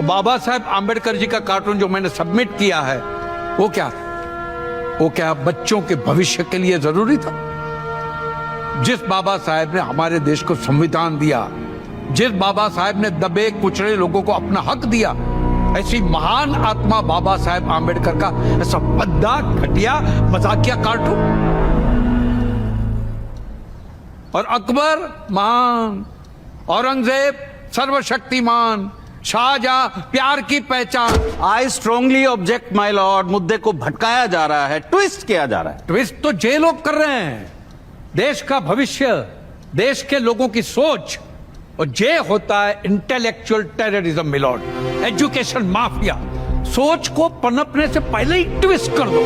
वो बाबा साहेब आम्बेडकर जी का कार्टून जो मैंने सबमिट किया है वो क्या बच्चों के भविष्य के लिए जरूरी था? जिस बाबा साहेब ने हमारे देश को संविधान दिया, जिस बाबा साहेब ने दबे कुचले लोगों को अपना हक दिया, ऐसी महान आत्मा बाबा साहेब आम्बेडकर का ऐसा भद्दा घटिया मजाकिया कार्टून। और अकबर महान, औरंगजेब सर्वशक्तिमान, शाहजहां प्यार की पहचान। I strongly object my Lord. मुद्दे को भटकाया जा रहा है, ट्विस्ट किया जा रहा है। ट्विस्ट तो जे लोग कर रहे हैं। देश का भविष्य, देश के लोगों की सोच, और जे होता है intellectual terrorism milord, education mafia. सोच को पनपने से पहले ही ट्विस्ट कर दो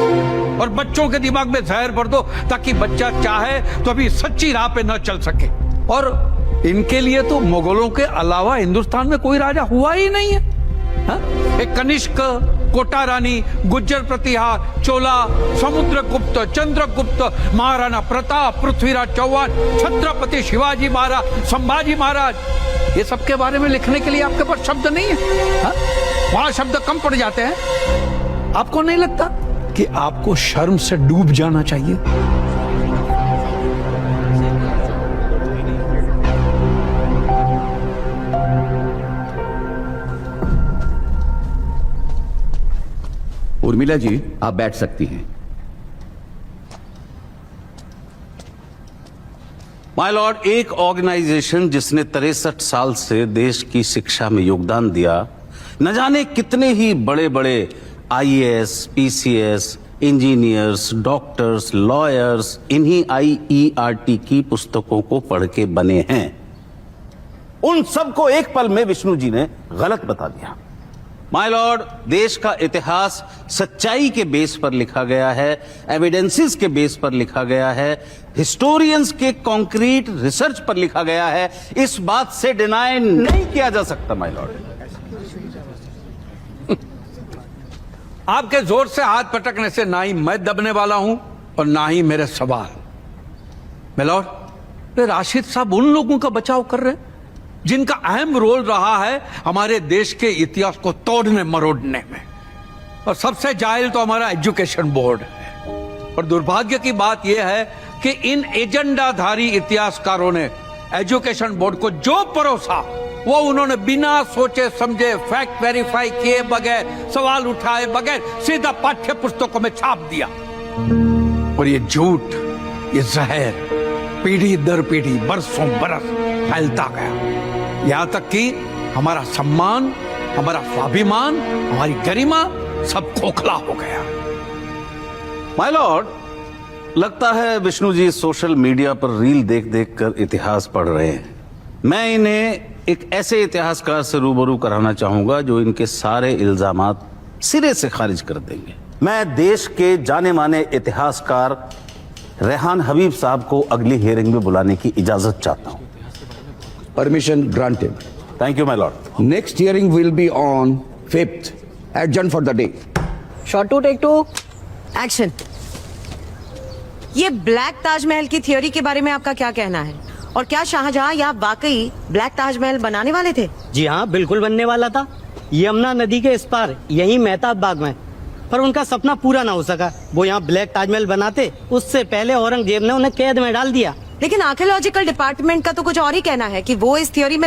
और बच्चों के दिमाग में जहर भर दो ताकि बच्चा चाहे तो अभी सच्ची राह पे न चल सके। और इनके लिए तो मुगलों के अलावा हिंदुस्तान में कोई राजा हुआ ही नहीं है। हा? एक कनिष्क, कोटा रानी, गुज्जर प्रतिहार, चोला, समुद्रगुप्त, चंद्रगुप्त, महाराणा प्रताप, पृथ्वीराज चौहान, छत्रपति शिवाजी महाराज, संभाजी महाराज, ये सबके बारे में लिखने के लिए आपके पास शब्द नहीं है। हा? वहां शब्द कम पड़ जाते हैं। आपको नहीं लगता कि आपको शर्म से डूब जाना चाहिए? उर्मिला जी, आप बैठ सकती हैं। माय लॉर्ड, एक ऑर्गेनाइजेशन जिसने 63 साल से देश की शिक्षा में योगदान दिया, न जाने कितने ही बड़े बड़े IAS, PCS, engineers, doctors, lawyers इन्हीं IERT की पुस्तकों को पढ़ के बने हैं, उन सबको एक पल में विष्णु जी ने गलत बता दिया। माय लॉर्ड, देश का इतिहास सच्चाई के बेस पर लिखा गया है, एविडेंसेस के बेस पर लिखा गया है, हिस्टोरियंस के कॉन्क्रीट रिसर्च पर लिखा गया है। इस बात से डिनाई नहीं किया जा सकता माय लॉर्ड। आपके जोर से हाथ पटकने से ना ही मैं दबने वाला हूं और ना ही मेरे सवाल। माय लॉर्ड, राशिद साहब उन लोगों का बचाव कर रहे हैं जिनका अहम रोल रहा है हमारे देश के इतिहास को तोड़ने मरोड़ने में। और सबसे जाहिल तो हमारा एजुकेशन बोर्ड है। और दुर्भाग्य की बात यह है कि इन एजेंडाधारी इतिहासकारों ने एजुकेशन बोर्ड को जो परोसा वो उन्होंने बिना सोचे समझे, फैक्ट वेरीफाई किए बगैर, सवाल उठाए बगैर सीधा पाठ्य पुस्तकों में छाप दिया। और ये झूठ, ये जहर पीढ़ी दर पीढ़ी, बरसों बरस फैलता गया, यहां तक कि हमारा सम्मान, हमारा स्वाभिमान, हमारी गरिमा सब खोखला हो गया। माय लॉर्ड, लगता है विष्णु जी सोशल मीडिया पर रील देख देख कर इतिहास पढ़ रहे हैं। मैं इन्हें एक ऐसे इतिहासकार से रूबरू कराना चाहूंगा जो इनके सारे इल्जामात सिरे से खारिज कर देंगे। मैं देश के जाने माने इतिहासकार रेहान हबीब साहब को अगली हियरिंग में बुलाने की इजाजत चाहता हूं। Permission granted. Thank you my Lord. Next hearing will be on 5th. Adjourn for the day. Shot to take to action. ये ब्लैक ताजमहल की थ्योरी के बारे में आपका क्या कहना है? और क्या शाहजहां यहाँ वाकई ब्लैक ताजमहल बनाने वाले थे? जी हाँ, बिल्कुल बनने वाला था। यमुना नदी के इस पार, यही मेहताब बाग में। पर उनका सपना पूरा ना हो सका। वो यहाँ ब्लैक ताजमहल बनाते, उससे पहले औरंगजेब ने उन्हें कैद में डाल दिया। लेकिन आर्कियोलॉजिकल डिपार्टमेंट का तो कुछ और ही कहना है कि वो इस थ्योरी में